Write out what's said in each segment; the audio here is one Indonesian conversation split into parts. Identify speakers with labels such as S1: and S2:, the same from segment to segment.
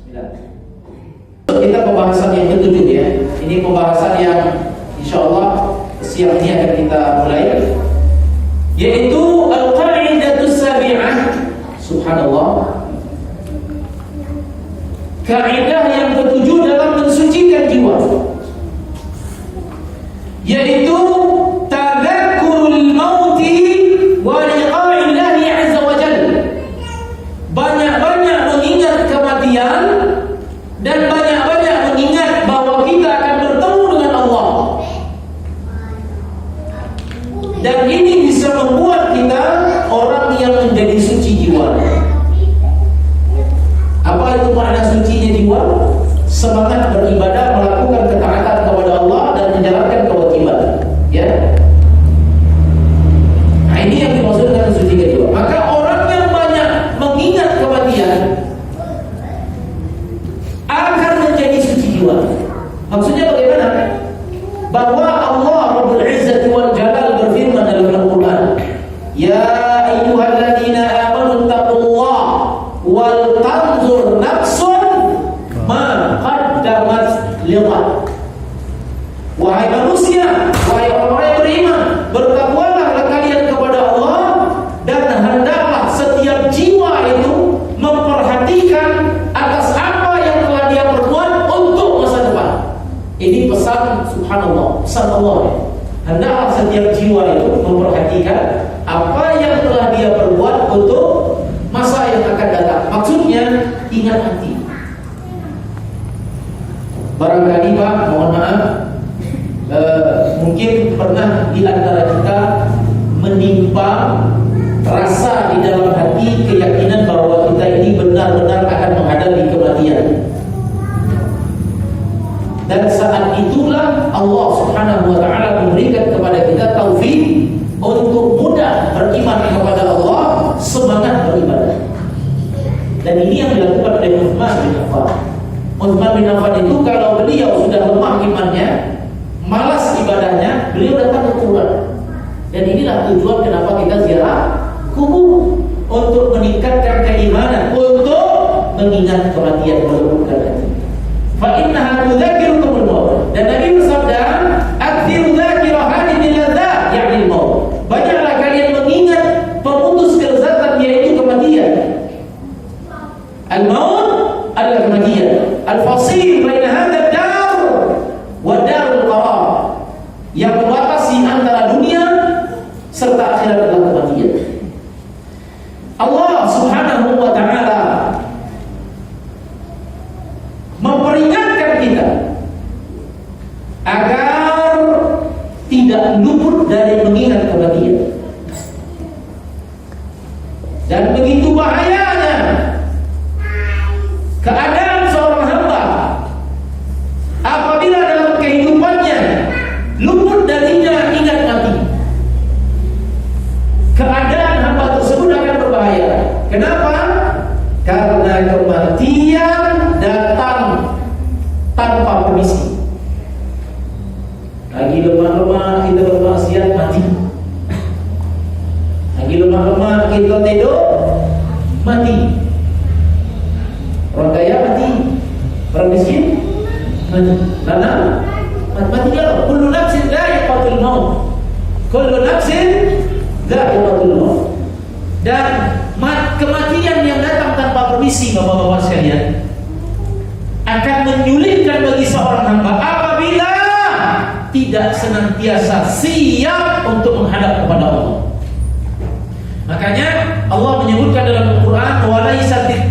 S1: Kita pembahasan yang ketujuh ya. Ini pembahasan yang insyaallah siang ini akan kita mulai, yaitu al-qa'idatus sabi'ah. Subhanallah. Kaidah yang ketujuh dalam mensucikan jiwa, yaitu tadzakurul mauti wa liqa'illahi 'azza wa jalla. Banyak-banyak mengingat kematian dan banyak-banyak mengingat bahwa kita akan bertemu dengan Allah. Dan ini bisa membuat kita orang yang menjadi suci jiwa. Apa itu makna sucinya jiwa? Semangat beribadah, melakukan ketaatan kepada Allah dan menjalankan kewajiban. Ya. Nah, ini yang dimaksud dengan sucinya jiwa. Maka orang yang banyak mengingat kematian akan menjadi suci jiwa. Maksudnya bagaimana? Bahwa Allah Rabbul Izzati wal Jalal berfirman dalam Al-Quran, ya ayyuhalladzina amanu taqullaha wal tanzur nafsun ma qaddamat lighad. Wahai manusia, wahai orang-orang yang beriman, bertakwalah kalian kepada Allah, dan hendaklah setiap jiwa itu memperhatikan atas apa yang telah dia perbuat untuk masa depan. Ini pesan, subhanallah, pesan Allah. Hendaklah setiap jiwa itu memperhatikan apa yang telah dia perbuat untuk masa yang akan datang. Maksudnya ingat mati. Barangkali Pak, mohon maaf, mungkin pernah di antara kita menimpa rasa di dalam hati keyakinan bahwa kita ini benar-benar akan menghadapi kematian. Dan saat itulah Allah Subhanahu wa taala memberikan kepada kita taufik untuk mudah beriman kepada Allah, semangat beribadah. Dan ini yang dilakukan oleh Utsman bin Affan. Utsman bin Affan itu kalau beliau sudah lemah imannya, malas ibadahnya, beliau datang ke kuburan. Dan inilah tujuan kenapa kita ziarah kubur, untuk meningkatkan keimanan, untuk mengingat kematian, melembutkan hati. Fa innaha tudzakirukumul maut. Dan Nabi bersabda, "Aktsiru dzakira hadhihi ladzat", yakni maut. Banyaklah kalian mengingat pemutus kelezatan, yaitu kematian. Al-maut adalah kematian. Al-fasil baina hadzal dar wa darul qarar. Yang membatasi antara dunia serta akhirat adalah kematian. Allah Subhanahu wa taala memperingatkan kita agar tidak luput dari mengingat kematian. Dan begitu bahayanya keadaan seorang hamba apabila dalam kehidupannya luput darinya ingat mati. Keadaan hamba tersebut akan berbahaya. Kenapa? Karena kematian datang tanpa permisi. Lagi lemah-lemah kita bermaksiat, mati. Lagi lemah-lemah kita tidur, mati. Orang kaya mati, orang miskin mati. Karena mati kalau kullu nafsin dha'iqatul maut. Kullu nafsin dha'iqatul maut. Dan kematian yang datang tanpa permisi, bapak-bapak sekalian, akan menyulitkan bagi seorang hamba apabila tidak senantiasa siap untuk menghadap kepada Allah. Makanya Allah menyebutkan dalam Al-Quran,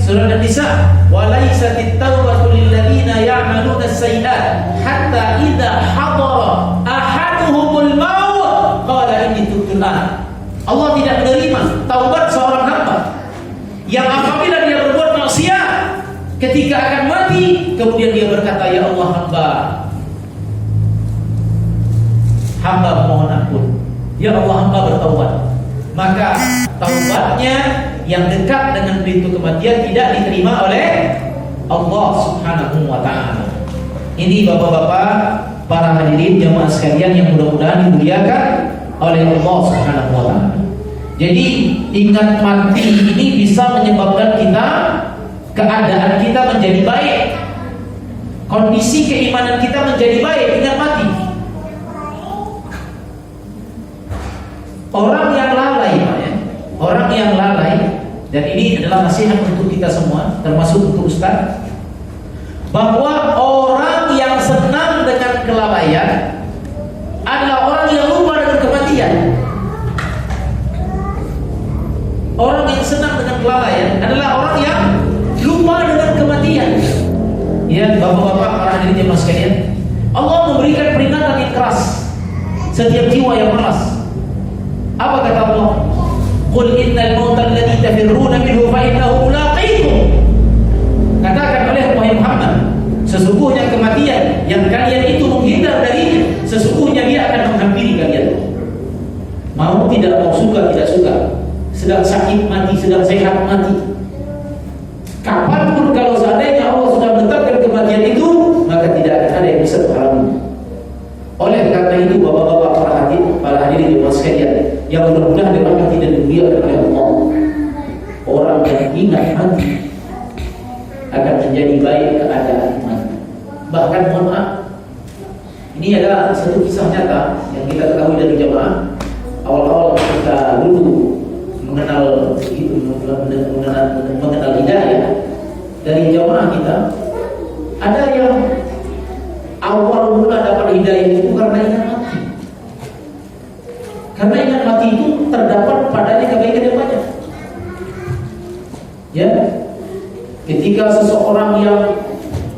S1: surah An-Nisa, walaisatit taubatu lil ladzina ya'maluna as-sayyi'at hatta idza hadara ahaduhumul maut qala inni tubtu al-an. Allah tidak menerima taubat seorang hamba yang apabila dia berbuat maksiat, ketika akan mati kemudian dia berkata, ya Allah, hamba mohon ampun, ya Allah, hamba bertaubat. Maka taubatnya yang dekat dengan pintu kematian tidak diterima oleh Allah Subhanahu wa ta'ala. Ini bapak-bapak, para hadirin jamaah sekalian yang mudah-mudahan dimuliakan oleh Allah Subhanahu wa ta'ala. Jadi ingat mati ini bisa menyebabkan kita keadaan kita menjadi baik, kondisi keimanan kita menjadi baik, ingat mati. Orang yang lalai, orang yang lalai, dan ini adalah nasihat untuk kita semua, termasuk untuk Ustaz, bahwa orang yang senang dengan kelalaian adalah orang yang lupa dengan kematian. Orang yang senang dengan kelalaian adalah orang yang lupa dengan kematian. Ya, bapak-bapak, para hadirin jemaah sekalian, Allah memberikan peringatan yang keras setiap jiwa yang malas. Apa kata Allah? Qul innal mauta alladhi tafirruna minhu fa innahu mulaqikum. Katakan oleh Muhammad, sesungguhnya kematian yang kalian itu menghindar darinya, sesungguhnya dia akan menghampiri kalian. Mau tidak mau, suka tidak suka, sedang sakit mati, sedang sehat mati. Kapanpun kalau seandainya Allah sudah menetapkan kematian itu, maka tidak akan ada yang bisa menghalanginya. Oleh karena itu, bapak-bapak, para hadirin jemaah sekalian yang mudah-mudahan dirahmati dan dimuliakan oleh Allah, orang yang ingat mati akan menjadi baik keadaan mati. Bahkan mohon maaf, ini adalah satu kisah nyata yang kita ketahui dari jamaah. Awal-awal kita dulu mengenal hidayah dari jamaah kita, ada yang awal mula dapat hidayah itu karena ingat mati. Karena ingat mati itu terdapat padanya kebaikan yang banyak. Ya, ketika seseorang yang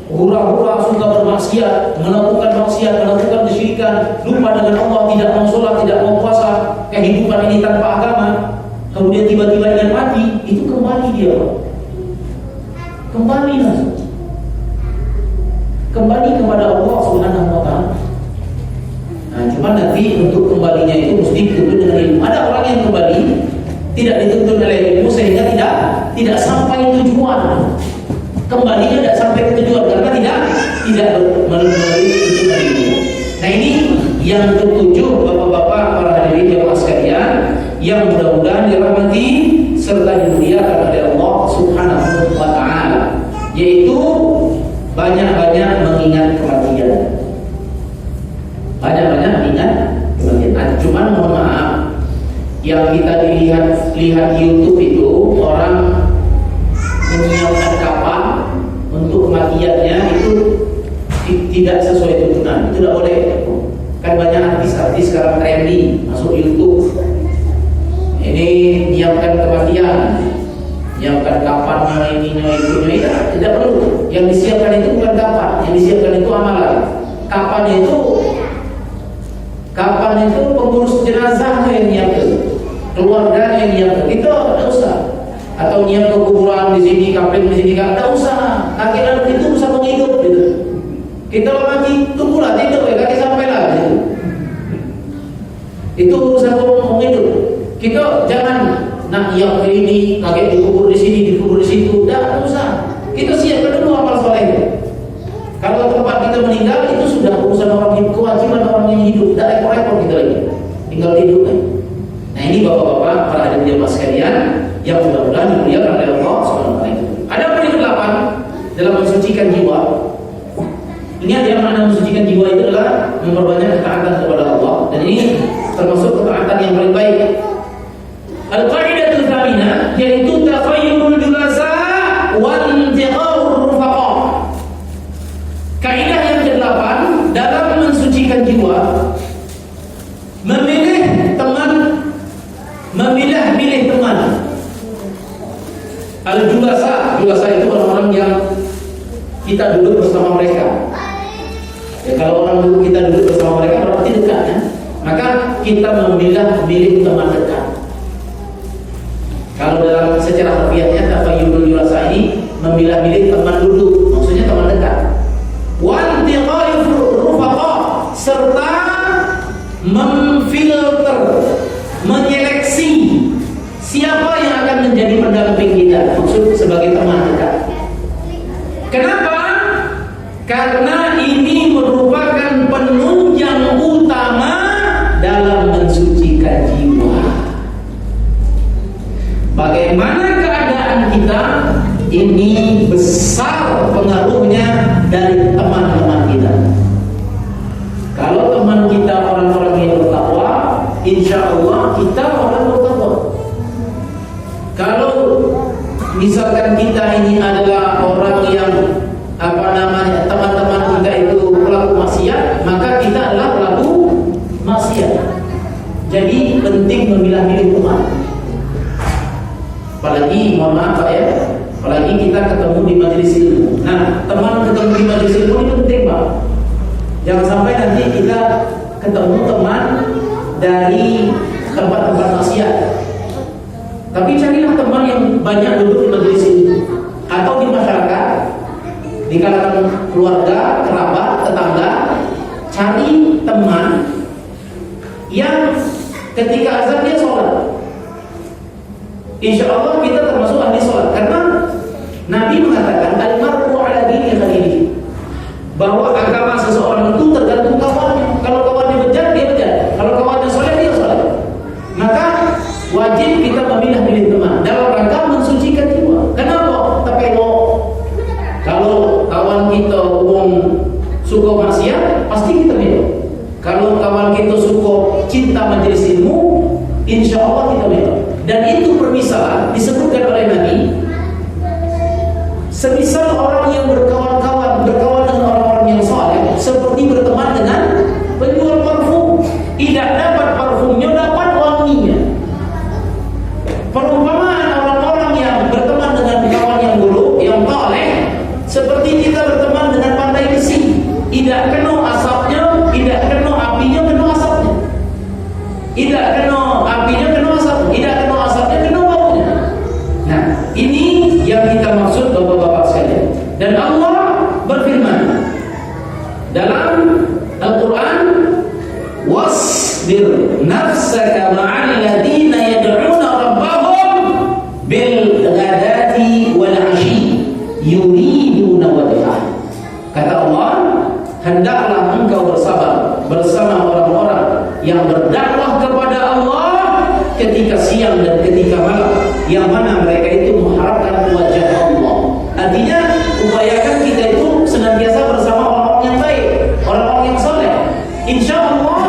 S1: hura-hura suka bermaksiat, melakukan maksiat, melakukan kesyirikan, lupa dengan Allah, tidak mau sholat, tidak mau puasa, kehidupan ini tanpa agama, kemudian tiba-tiba ingat mati, itu kembali dia, kembali langsung, kembali kepada Allah Subhanahu wa Ta'ala. Nah, cuma nanti untuk kembalinya itu mesti dituntun dengan ilmu. Ada orang yang kembali tidak dituntun oleh ilmu sehingga tidak sampai tujuan. Kembalinya tidak sampai ke tujuan karena tidak melalui tuntunan ilmu. Nah, ini yang ketujuh, bapak-bapak, para hadirin jemaah sekalian yang mudah-mudahan dirahmati serta dimuliakan oleh Allah Subhanahu wa Ta'ala, yaitu banyak-banyak mengingat kematian. Banyak-banyak ingat kematian. Cuman mohon maaf, yang kita lihat YouTube itu orang menyiapkan kapan untuk kematiannya itu tidak sesuai tuntunan. Itu tidak boleh. Kan banyak artis-artis sekarang trendy masuk YouTube. Ini menyiapkan kematian, menyiapkan kapan ini tidak perlu. Yang disiapkan itu bukan kapan, yang disiapkan itu amalan. Kapan itu pengurus jenazahnya yang nyiapkan, keluarganya yang nyiapkan. Itu tidak usah. Atau nyiap ke kuburan di sini, kapling di sini, tidak usah. Kakek itu bisa menghidup gitu. Kita mati tunggulah tidur ya, kakek sampai lah gitu. Itu urusan menghidup. Kita jangan nak yang ini kakek dikubur di sini, dikubur di situ. Tidak usah. Kita siapkan dulu amal soleh. Kalau tempat kita meninggal itu sudah urusan orang hidup, kewajiban orang yang hidup. Tidak repot-repot kita lagi, tinggal tidur kan. Nah, ini bapak-bapak, para hadirin jemaah sekalian yang mudah-mudahan dimuliakan oleh Allah Subhanahu wa Ta'ala. Ada poin ke-8 dalam mensucikan jiwa. Ini ada yang makna mensucikan jiwa itu adalah memperbanyak ketaatan kepada Allah, dan ini termasuk ketaatan yang paling baik. Al-qaidatul tsaminah, yaitu takhayyurul julasa wal intiqarur rufaqa. Kaidah yang ke-8 dalam mensucikan jiwa, memilih teman, memilih teman. Al-julasa itu orang-orang yang kita duduk bersama mereka. Ya, kalau orang dulu kita duduk bersama mereka berarti dekat ya. Maka kita memilih teman dekat. Kalau dalam secara harfiahnya tafayyurul julasa ini memilih teman duduk, maksudnya teman dekat. Wa intiqalul rufaqa, serta memfilter, menyeleksi siapa yang akan menjadi pendamping kita, maksud sebagai teman dekat. Kenapa? Karena ini merupakan penunjang utama dalam mensucikan jiwa. Bagaimana keadaan kita ini besar pengaruhnya dari teman-teman kita. Kalau teman kita orang-orang yang bertakwa, insya Allah kita orang bertakwa. Kalau misalkan kita ini adalah orang yang teman-teman kita itu pelaku maksiat, maka kita adalah pelaku maksiat. Jadi penting memilah-milih teman. Apalagi mohon maaf Pak ya, apalagi kita ketemu di majelis ilmu. Nah, teman ketemu di majelis ilmu itu penting Pak. Jangan sampai nanti kita ketemu teman dari tempat-tempat maksiat. Tapi carilah teman yang banyak duduk di majelis ilmu atau di masyarakat, di kalangan keluarga, kerabat, tetangga. Cari teman yang ketika azan dia sholat. Insya Allah kita termasuk ahli sholat, karena Nabi mengatakan al-mar'u ala dini khalilihi, bahwa agama seseorang itu tergantung kawannya. Kalau kawannya bejat, dia bejat. Kalau kawannya soleh, dia soleh. Maka wajib kita memilah-milih teman dalam rangka mensucikan jiwa. Kenapa? Tapi kalau kawan kita suka maksiat, pasti kita beda. Kalau kawan kita suka cinta majelis ilmu, insya Allah kita beda. Dan itu permisalan disebutkan oleh Nabi. Semisal orang yang berkawan dengan orang-orang yang saleh, seperti berteman dengan penjual parfum. Tidak dapat parfumnya, dapat wanginya. Perumpamaan orang-orang yang berteman dengan kawan yang buruk, yang saleh, seperti kita berteman dengan pandai besi. Tidak kena asapnya, tidak kena apinya, kena asapnya. Tidak kena apinya, kena asapnya. Tidak kena asapnya, kena baunya. Nah, ini yang kita maksud Bapak-bapak sekalian. Dan Allah berfirman dalam Al-Quran, wasbir nafsaka ma'al ladina yad'una rabbahum bil ghadati wal 'ashi yuriduna wajhah. Kata Allah, hendaklah engkau bersabar bersama orang-orang yang berdakwah kepada Allah ketika siang dan ketika malam, yang mana mereka itu mengharapkan wajah Allah. Artinya, upayakan kita itu senantiasa bersama orang-orang yang baik, orang-orang yang soleh. Insya Allah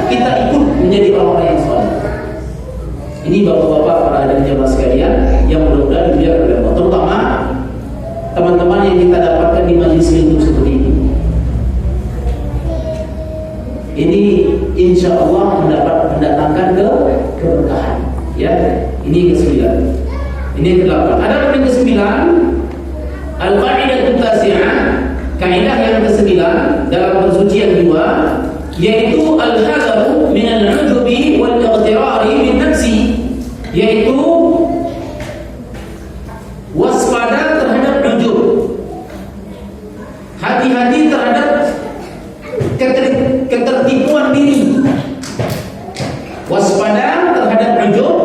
S1: kita ikut menjadi orang-orang yang soleh. Ini bapak-bapak para hadirin jamaah sekalian yang mudah-mudahan dimuliakan oleh Allah, terutama teman-teman yang kita dapatkan di majelis ilmu seperti ini. Ini insya Allah mendatangkan keberkahan. Ya, ini ke-9. Ini ke-8. Ada yang ke-9, al-qa'idah at-tasi'ah, kaidah yang ke-9 dalam pensucian jiwa, yaitu al-hadaru min al-'ujubi wal ightirari bin nafsi, yaitu waspada terhadap ujub, hati-hati terhadap ketertipuan diri. Waspada terhadap ujub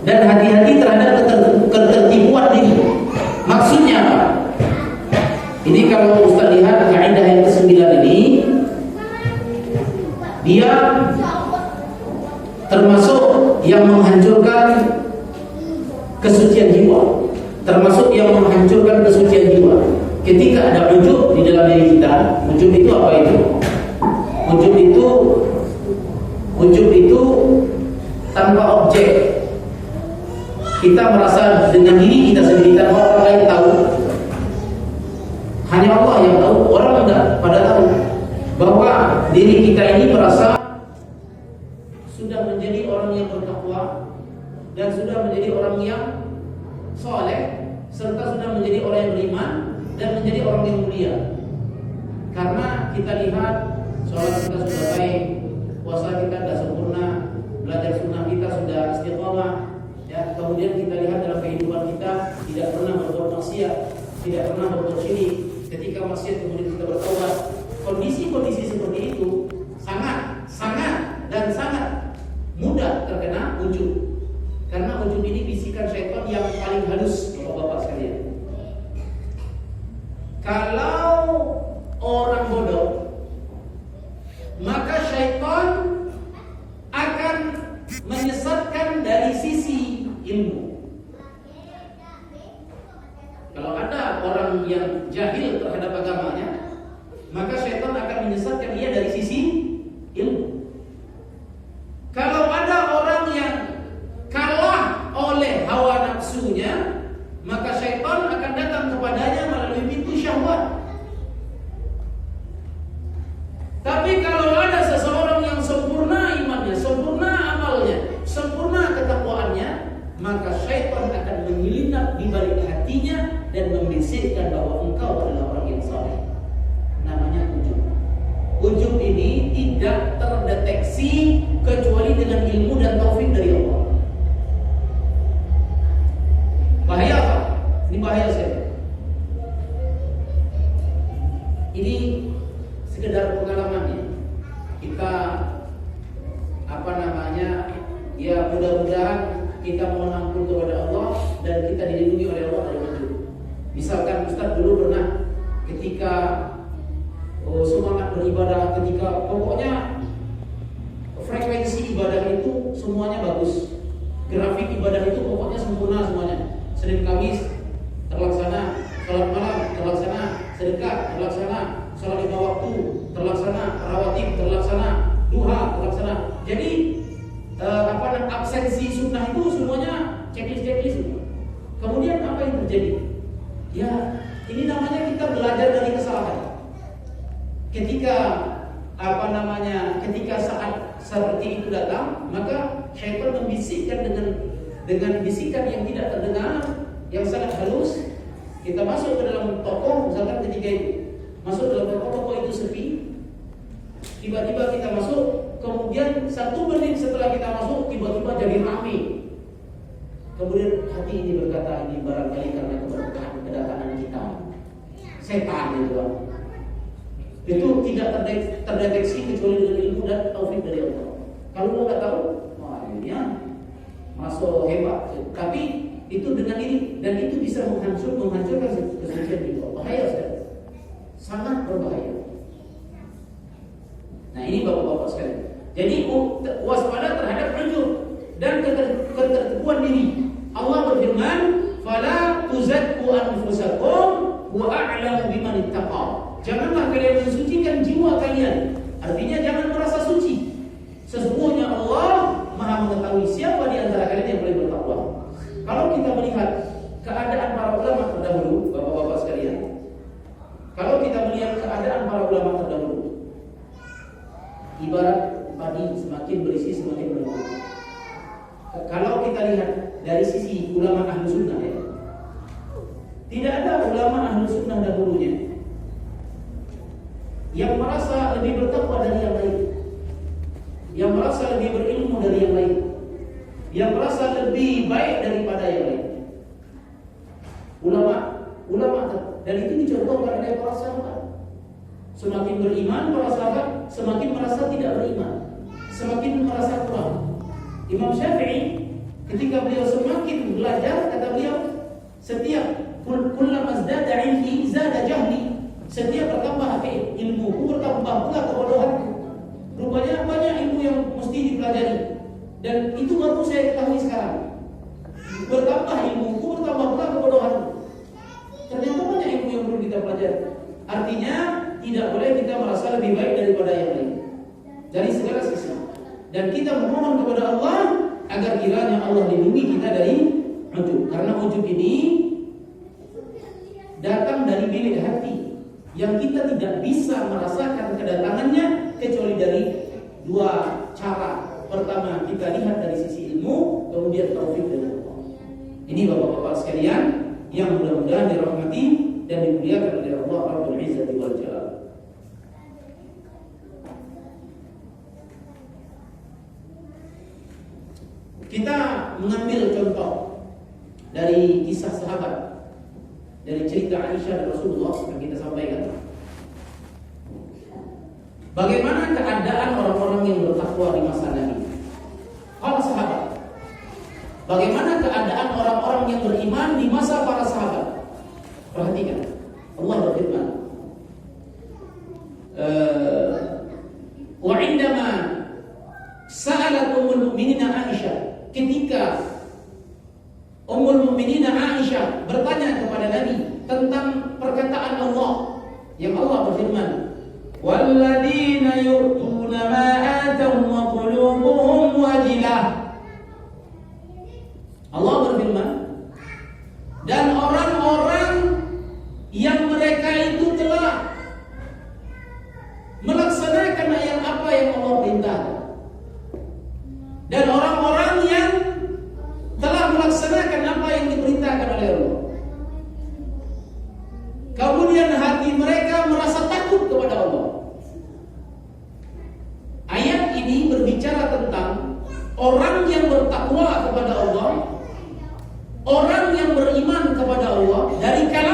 S1: dan hati-hati terhadap ketertipuan diri. Maksudnya apa? Ini kalau Ustaz lihat kaidah yang ke-9 ini, dia termasuk yang menghancurkan kesucian jiwa. Termasuk yang menghancurkan kesucian jiwa. Ketika ada ujub di dalam diri kita, ujub itu apa itu? Ujub itu tanpa objek. Kita merasa dengan diri kita sendiri tanpa orang lain tahu. Hanya Allah yang tahu, orang enggak pada tahu bahwa diri kita ini merasa sudah menjadi orang yang bertakwa dan sudah menjadi orang yang soleh, serta sudah menjadi orang yang beriman dan menjadi orang yang mulia. Karena kita lihat sholat kita sudah baik, puasa kita sudah sempurna, belajar sunnah kita sudah istiqamah, ya. Kemudian kita lihat dalam kehidupan kita tidak pernah berbuat maksiat, tidak pernah berbuat syirik. Ketika maksiat kemudian kita bertobat. Kondisi-kondisi seperti itu sangat mudah terkena ujub. Karena ujub ini bisikan syaitan yang paling halus, Bapak-bapak sekalian. Kalau orang bodoh, maka syaitan akan menyesatkan dari sisi ilmu. Kalau Anda orang yang jahil terhadap agamanya, maka syaitan akan menyesatkan dia dari sisi ilmu. Kalau ada orang yang kalah oleh hawa nafsunya, maka syaitan akan datang kepadanya melalui pintu syahwat. Tapi kalau ada seseorang yang sempurna imannya, sempurna amalnya, sempurna ketakwaannya, maka syaitan akan menyelinap di balik hatinya dan membisikkan bahwa engkau adalah orang yang saleh. Namanya ujub. Ujub ini tidak terdeteksi kecuali dengan ilmu dan taufik dari Allah. Bahaya apa? Ini bahaya sekali. Ini sekedar pengalamannya. Kita ya mudah-mudahan kita mohon ampun kepada Allah dan kita dilindungi oleh Allah dari ujub. Misalkan Ustaz dulu pernah ketika semangat beribadah, ketika pokoknya frekuensi ibadah itu semuanya bagus, grafik ibadah itu pokoknya sempurna semuanya. Senin Kamis terlaksana, salat malam terlaksana, sedekah terlaksana, salat 5 waktu terlaksana, rawatib terlaksana, duha terlaksana. Jadi absensi sunnah itu semuanya checklist semua. Kemudian apa yang terjadi? Ya, ini namanya kita belajar dari kesalahan. Ketika saat seperti itu datang, maka syaitan membisikkan dengan bisikan yang tidak terdengar, yang sangat halus. Kita masuk ke dalam toko, misalkan ketika itu masuk dalam toko itu sepi, tiba-tiba kita masuk, kemudian 1 menit setelah kita masuk, tiba-tiba jadi ramai. Kemudian hati ini berkata, ini barangkali karena keberkahan kedatangan kita, setan itu. Itu tidak terdeteksi kecuali dengan ilmu dan taufik dari Allah. Kalau lo nggak tahu, wah ini ya masuk hebat. Tapi itu dengan ini, dan itu bisa menghancurkan kesucian kita. Bahaya sekali, sangat berbahaya. Nah ini bapak-bapak sekalian. Jadi waspada terhadap ujub dan ketertipuan diri. Allah berfirman, "Fala tuzakku anfusakum wa a'lamu biman ittaqa." Janganlah kalian mensucikan jiwa kalian. Artinya jangan merasa suci. Sesungguhnya Allah Maha mengetahui siapa di antara kalian yang paling bertakwa. Kalau kita melihat keadaan para ulama terdahulu, bapak-bapak sekalian, kalau kita melihat keadaan para ulama terdahulu, ibarat padi semakin berisi semakin berbuah. Kalau kita lihat dari sisi ulama ahlu sunnah, ya, tidak ada ulama ahlu sunnah dahulunya yang merasa lebih bertakwa dari yang lain, yang merasa lebih berilmu dari yang lain, yang merasa lebih baik daripada yang lain. Ulama dan itu dicontohkan oleh para sahabat. Semakin beriman para sahabat, semakin merasa tidak beriman, semakin merasa kurang. Imam Syafi'i ketika beliau semakin belajar, kata beliau, setiap kullama zdada ilmi zada jahli. Setiap bertambah ilmu, bertambah pula kebodohanku. Rupanya banyak ilmu yang mesti dipelajari, dan itu baru saya ketahui sekarang. Bertambah ilmu, bertambah pula kebodohanku. Ternyata banyak ilmu yang perlu kita pelajari. Artinya tidak boleh kita merasa lebih baik daripada yang lain dari segala sisi. Dan kita memohon kepada Allah agar kiranya Allah lindungi kita dari ujub. Karena ujub ini datang dari bilik hati yang kita tidak bisa merasakan kedatangannya kecuali dari 2 cara. Pertama, kita lihat dari sisi ilmu, kemudian taufik dari Allah. Ini bapak-bapak sekalian yang mudah-mudahan dirahmati dan dimuliakan oleh Allah Rabbul Izzati wal Jalal. Kita mengambil contoh dari kisah sahabat, dari cerita Aisyah dan Rasulullah yang kita sampaikan. Bagaimana keadaan orang-orang yang bertakwa di masa Nabi? Para sahabat. Bagaimana keadaan orang-orang yang beriman di masa para sahabat? Perhatikan. Allah berfirman, wa indama sa'alat ummul mu'minin Aisyah, ketika Ummul Mukminin Aisyah bertanya kepada Nabi tentang Yang Allah berfirman, "Walladzina yu'tuna ma ataw wa qulubuhum wajilah." Allah berfirman, dan orang-orang yang mereka itu telah melaksanakan apa yang Allah perintahkan, dan orang-orang yang telah melaksanakan apa yang diperintahkan oleh Allah, kemudian hati mereka merasa takut kepada Allah. Ayat ini berbicara tentang orang yang bertakwa kepada Allah, orang yang beriman kepada Allah dari kalangan